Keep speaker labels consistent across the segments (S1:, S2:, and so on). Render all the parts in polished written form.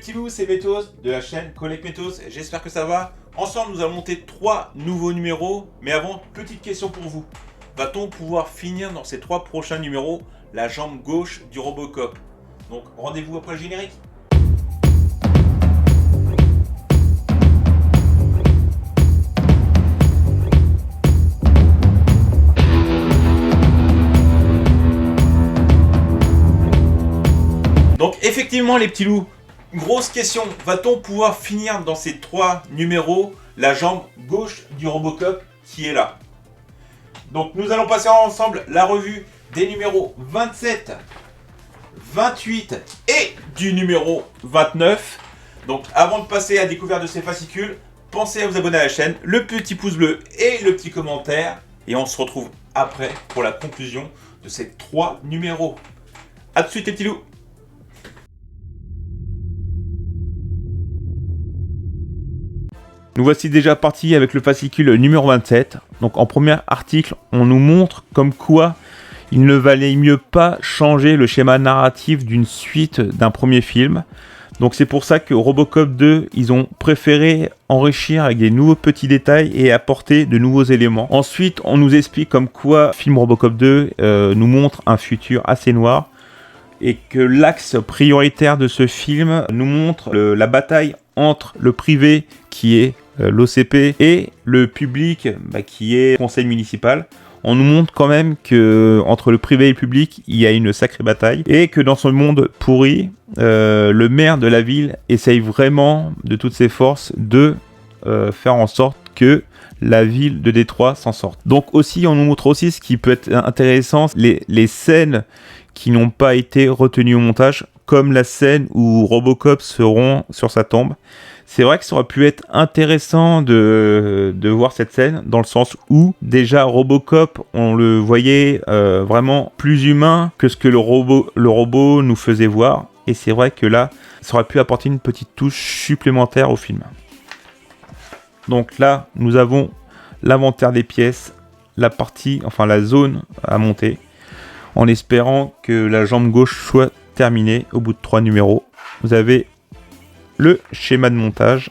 S1: petits loups, c'est Métos de la chaîne Collect Métos, j'espère que ça va. Ensemble nous allons monter 3 nouveaux numéros, mais avant, petite question pour vous. Va-t-on pouvoir finir dans ces 3 prochains numéros la jambe gauche du Robocop? Donc rendez-vous après le générique. Donc effectivement les petits loups, grosse question, va-t-on pouvoir finir dans ces 3 numéros la jambe gauche du Robocop qui est là? Donc nous allons passer ensemble la revue des numéros 27, 28 et du numéro 29. Donc avant de passer à la découverte de ces fascicules, pensez à vous abonner à la chaîne, le petit pouce bleu et le petit commentaire. Et on se retrouve après pour la conclusion de ces 3 numéros. A tout de suite les petits loups. Nous voici déjà partis avec le fascicule numéro 27. Donc en premier article, on nous montre comme quoi il ne valait mieux pas changer le schéma narratif d'une suite d'un premier film. Donc c'est pour ça que Robocop 2, ils ont préféré enrichir avec des nouveaux petits détails et apporter de nouveaux éléments. Ensuite, on nous explique comme quoi le film Robocop 2 nous montre un futur assez noir et que l'axe prioritaire de ce film nous montre la bataille entre le privé qui est l'OCP et le public qui est le conseil municipal. On nous montre quand même que entre le privé et le public, il y a une sacrée bataille et que dans ce monde pourri, le maire de la ville essaye vraiment de toutes ses forces de faire en sorte que la ville de Détroit s'en sorte. Donc aussi, on nous montre aussi ce qui peut être intéressant, les scènes qui n'ont pas été retenues au montage, comme la scène où Robocop se rend sur sa tombe. C'est vrai que ça aurait pu être intéressant de voir cette scène, dans le sens où déjà Robocop, on le voyait vraiment plus humain que ce que le robot nous faisait voir. Et c'est vrai que là, ça aurait pu apporter une petite touche supplémentaire au film. Donc là, nous avons l'inventaire des pièces, la zone à monter, en espérant que la jambe gauche soit terminée au bout de 3 numéros. Vous avez le schéma de montage,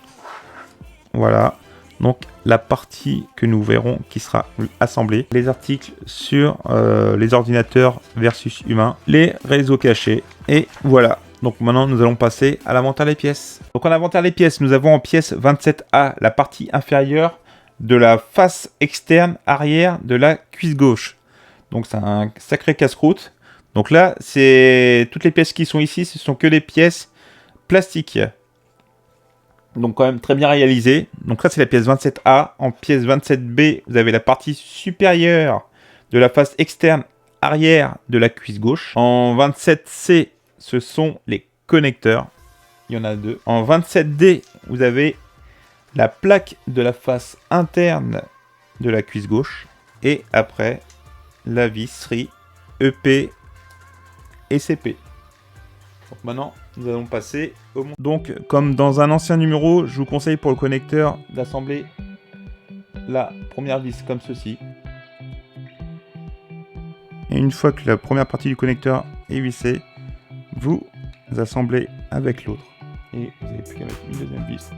S1: voilà, donc la partie que nous verrons qui sera assemblée, les articles sur les ordinateurs versus humains, les réseaux cachés, et voilà. Donc maintenant nous allons passer à l'inventaire des pièces. Donc en inventaire des pièces, nous avons en pièce 27A la partie inférieure de la face externe arrière de la cuisse gauche. Donc c'est un sacré casse-croûte. Donc là, c'est toutes les pièces qui sont ici, ce sont que des pièces plastiques. Donc quand même très bien réalisé. Donc ça c'est la pièce 27A. En pièce 27B, vous avez la partie supérieure de la face externe arrière de la cuisse gauche. En 27C, ce sont les connecteurs. Il y en a 2. En 27D, vous avez la plaque de la face interne de la cuisse gauche. Et après, la visserie EP et CP. Donc maintenant, nous allons passer au montage. Donc, comme dans un ancien numéro, je vous conseille pour le connecteur d'assembler la première vis comme ceci. Et une fois que la première partie du connecteur est vissée, vous assemblez avec l'autre. Et vous n'avez plus qu'à mettre une deuxième vis.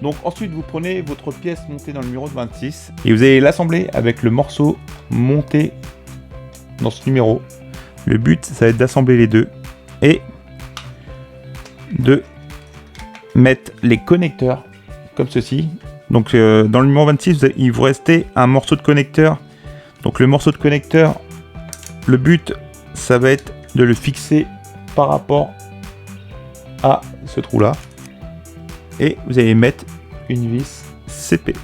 S1: Donc ensuite, vous prenez votre pièce montée dans le numéro 26 et vous allez l'assembler avec le morceau monté dans ce numéro. Le but, ça va être d'assembler les deux et de mettre les connecteurs comme ceci. Donc dans le numéro 26, il vous restait un morceau de connecteur. Donc le morceau de connecteur, le but, ça va être de le fixer par rapport à ce trou-là. Et vous allez mettre une vis CP.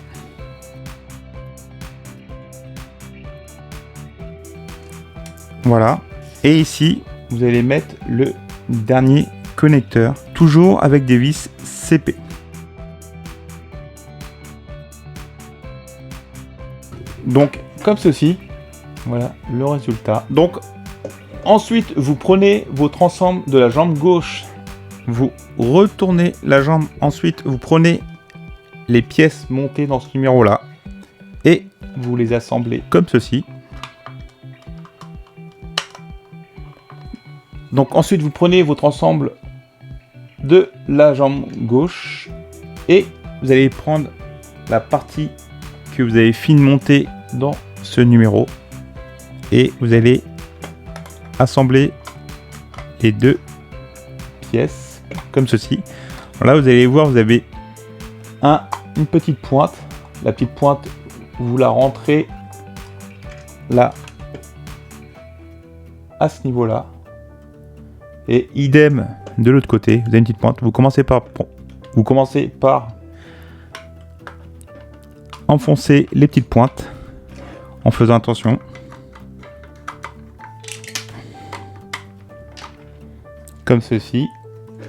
S1: Voilà. Et ici, vous allez mettre le dernier connecteur, toujours avec des vis CP. Donc, comme ceci, voilà le résultat. Donc, ensuite, vous prenez votre ensemble de la jambe gauche. Vous retournez la jambe. Ensuite, vous prenez les pièces montées dans ce numéro-là. Et vous les assemblez comme ceci. Donc ensuite, vous prenez votre ensemble de la jambe gauche et vous allez prendre la partie que vous avez fini de monter dans ce numéro et vous allez assembler les deux pièces comme ceci. Là, vous allez voir, vous avez une petite pointe. La petite pointe, vous la rentrez là, à ce niveau-là. Et idem de l'autre côté, vous avez une petite pointe. Vous commencez par enfoncer les petites pointes en faisant attention. Comme ceci.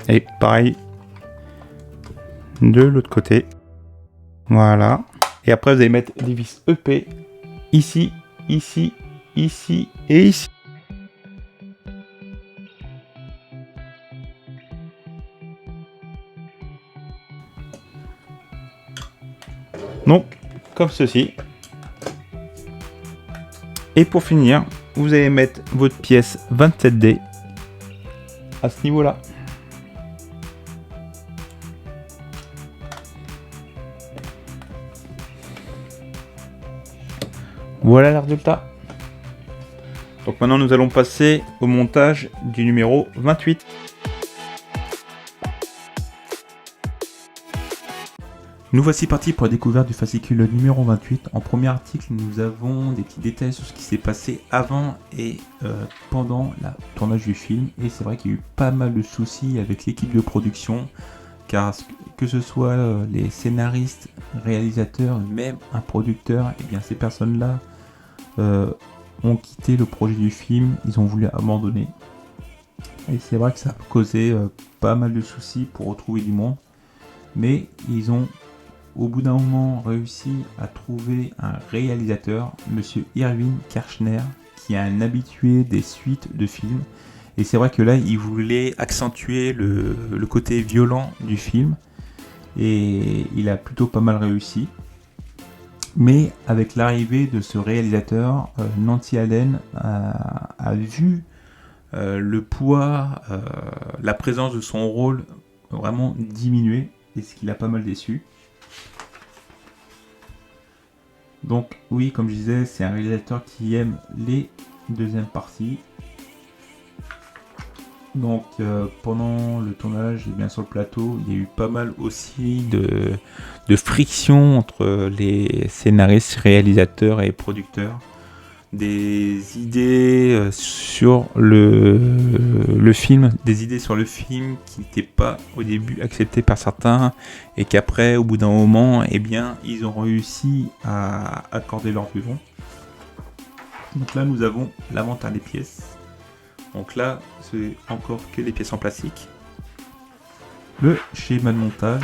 S1: Et pareil de l'autre côté. Voilà. Et après, vous allez mettre des vis EP ici, ici, ici et ici. Donc, comme ceci. Et pour finir, vous allez mettre votre pièce 27D à ce niveau-là. Voilà le résultat. Donc maintenant nous allons passer au montage du numéro 28. Nous voici partis pour la découverte du fascicule numéro 28. En premier article, nous avons des petits détails sur ce qui s'est passé avant et pendant le tournage du film. Et c'est vrai qu'il y a eu pas mal de soucis avec l'équipe de production, car que ce soit les scénaristes, réalisateurs, même un producteur, et bien ces personnes-là ont quitté le projet du film, ils ont voulu abandonner. Et c'est vrai que ça a causé pas mal de soucis pour retrouver du monde. Mais ils ont au bout d'un moment réussi à trouver un réalisateur, monsieur Irving Kershner, qui est un habitué des suites de films. Et c'est vrai que là, il voulait accentuer le côté violent du film. Et il a plutôt pas mal réussi. Mais avec l'arrivée de ce réalisateur, Nancy Allen a vu le poids, la présence de son rôle vraiment diminuer. Et ce qui l'a pas mal déçu. Donc oui, comme je disais, c'est un réalisateur qui aime les deuxièmes parties. Donc pendant le tournage et bien sur le plateau, il y a eu pas mal aussi de friction entre les scénaristes, réalisateurs et producteurs. Des idées sur le film, des idées sur le film qui n'étaient pas au début acceptées par certains et qu'après, au bout d'un moment, eh bien, ils ont réussi à accorder leur vivant. Donc là, nous avons l'inventaire des pièces. Donc là, c'est encore que les pièces en plastique. Le schéma de montage.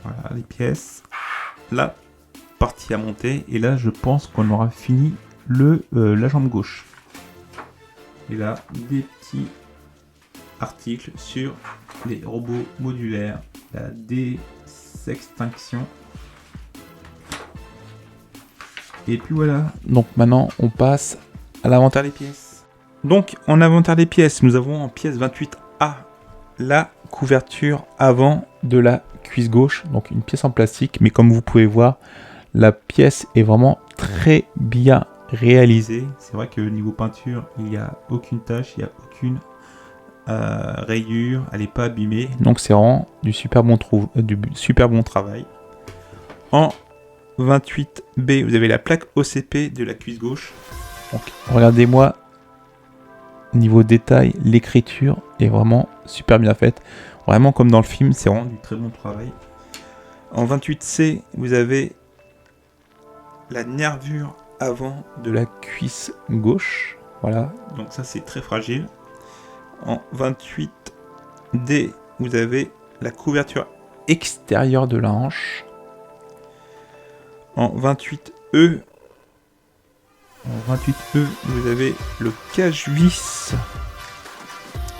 S1: Voilà, les pièces. Là, partie à monter et là je pense qu'on aura fini la jambe gauche. Et là des petits articles sur les robots modulaires, la désextinction. Et puis voilà, donc maintenant on passe à l'inventaire des pièces. Donc en inventaire des pièces, nous avons en pièce 28A la couverture avant de la cuisse gauche, donc une pièce en plastique, mais comme vous pouvez voir, la pièce est vraiment très bien réalisée. C'est vrai que niveau peinture, il n'y a aucune tache, il n'y a aucune rayure, elle n'est pas abîmée. Donc c'est vraiment du super bon travail. En 28B, vous avez la plaque OCP de la cuisse gauche. Donc regardez-moi, niveau détail, l'écriture est vraiment super bien faite. Vraiment comme dans le film, c'est vraiment du très bon travail. En 28C, vous avez la nervure avant de la cuisse gauche. Voilà, donc ça c'est très fragile. En 28D, vous avez la couverture extérieure de la hanche. En 28E, vous avez le cache-vis.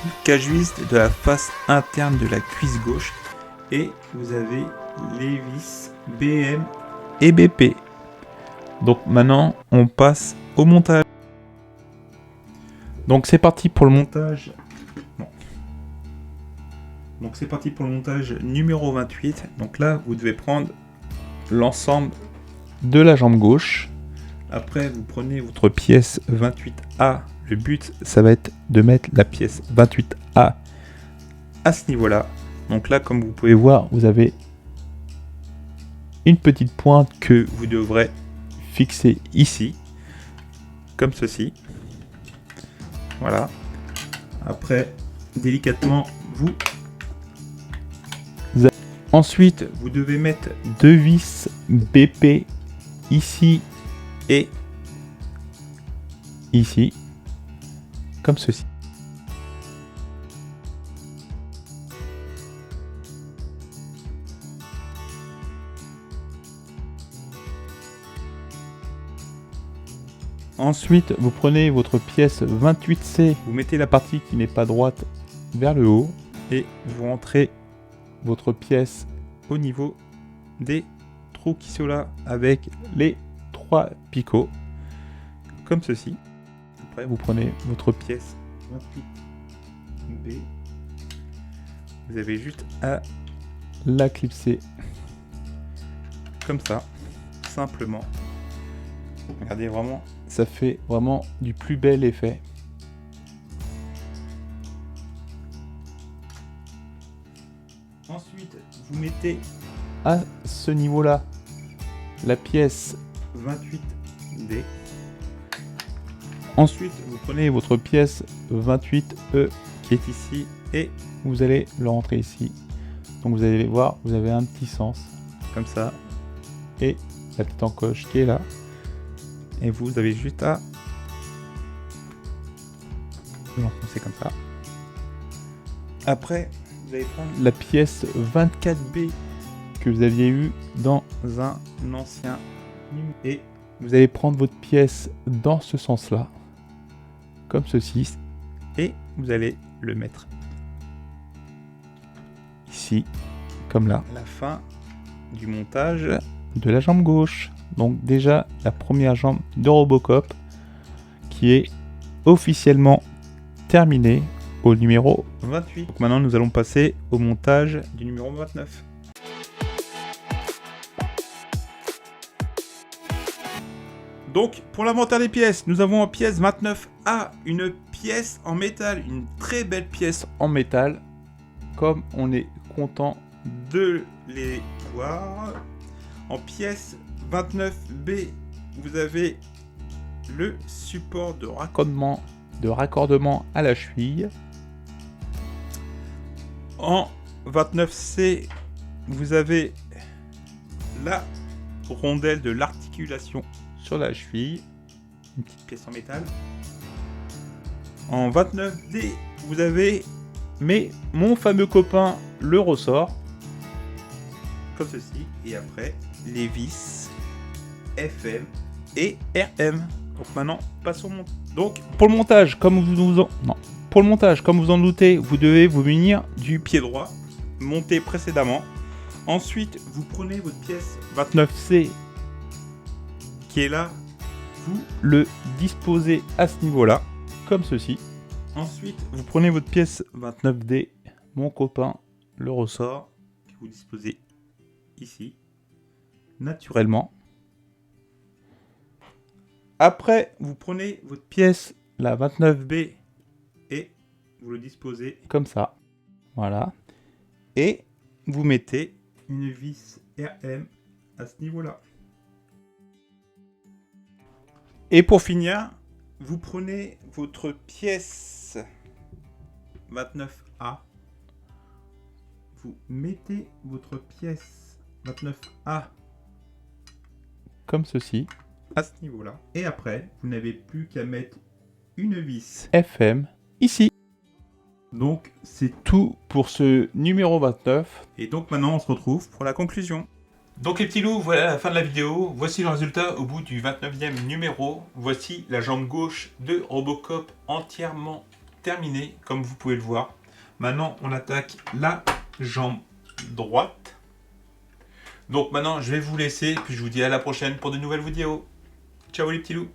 S1: Le cache-vis de la face interne de la cuisse gauche. Et vous avez les vis BM et BP. Donc maintenant, on passe au montage. Donc c'est parti pour le montage. Bon. Donc c'est parti pour le montage numéro 28. Donc là, vous devez prendre l'ensemble de la jambe gauche. Après, vous prenez votre pièce 28A. Le but, ça va être de mettre la pièce 28A à ce niveau-là. Donc là, comme vous pouvez voir, vous avez une petite pointe que vous devrez fixer ici, comme ceci. Voilà. Après, délicatement, ensuite, vous devez mettre 2 vis BP ici et ici, comme ceci. Ensuite, vous prenez votre pièce 28C, vous mettez la partie qui n'est pas droite vers le haut et vous rentrez votre pièce au niveau des trous qui sont là avec les 3 picots, comme ceci. Après, vous prenez votre pièce 28B, vous avez juste à la clipser comme ça, simplement. Regardez, vraiment, ça fait vraiment du plus bel effet. Ensuite, vous mettez à ce niveau-là la pièce 28D. Ensuite, vous prenez votre pièce 28E qui est ici et vous allez le rentrer ici. Donc vous allez voir, vous avez un petit sens comme ça et la petite encoche qui est là. Et vous avez juste à l'enfoncer comme ça. Après, vous allez prendre la pièce 24B que vous aviez eu dans un ancien numéro. Et vous allez prendre votre pièce dans ce sens-là, comme ceci. Et vous allez le mettre ici, comme là. À la fin du montage de la jambe gauche. Donc déjà la première jambe de Robocop qui est officiellement terminée au numéro 28. Donc maintenant nous allons passer au montage du numéro 29. Donc pour l'inventaire des pièces, nous avons en pièce 29A une pièce en métal, une très belle pièce en métal. Comme on est content de les voir. En pièce 29B, vous avez le support de raccordement à la cheville. En 29C, vous avez la rondelle de l'articulation sur la cheville, une petite pièce en métal. En 29D, vous avez mon fameux copain, le ressort, comme ceci, et après les vis FM et RM. Donc maintenant, passons au montage. Donc pour le montage, comme vous en doutez, vous devez vous munir du pied droit monté précédemment. Ensuite, vous prenez votre pièce 29C qui est là, vous le disposez à ce niveau-là, comme ceci. Ensuite, vous prenez votre pièce 29D, mon copain, le ressort, que vous disposez ici, naturellement. Après, vous prenez votre pièce, la 29B, et vous le disposez comme ça. Voilà. Et vous mettez une vis RM à ce niveau-là. Et pour finir, vous prenez votre pièce 29A. Vous mettez votre pièce 29A comme ceci, à ce niveau-là. Et après, vous n'avez plus qu'à mettre une vis FM ici. Donc, c'est tout pour ce numéro 29. Et donc maintenant, on se retrouve pour la conclusion. Donc les petits loups, voilà la fin de la vidéo. Voici le résultat au bout du 29e numéro. Voici la jambe gauche de Robocop entièrement terminée, comme vous pouvez le voir. Maintenant, on attaque la jambe droite. Donc maintenant, je vais vous laisser, puis je vous dis à la prochaine pour de nouvelles vidéos. Ciao les petits loups.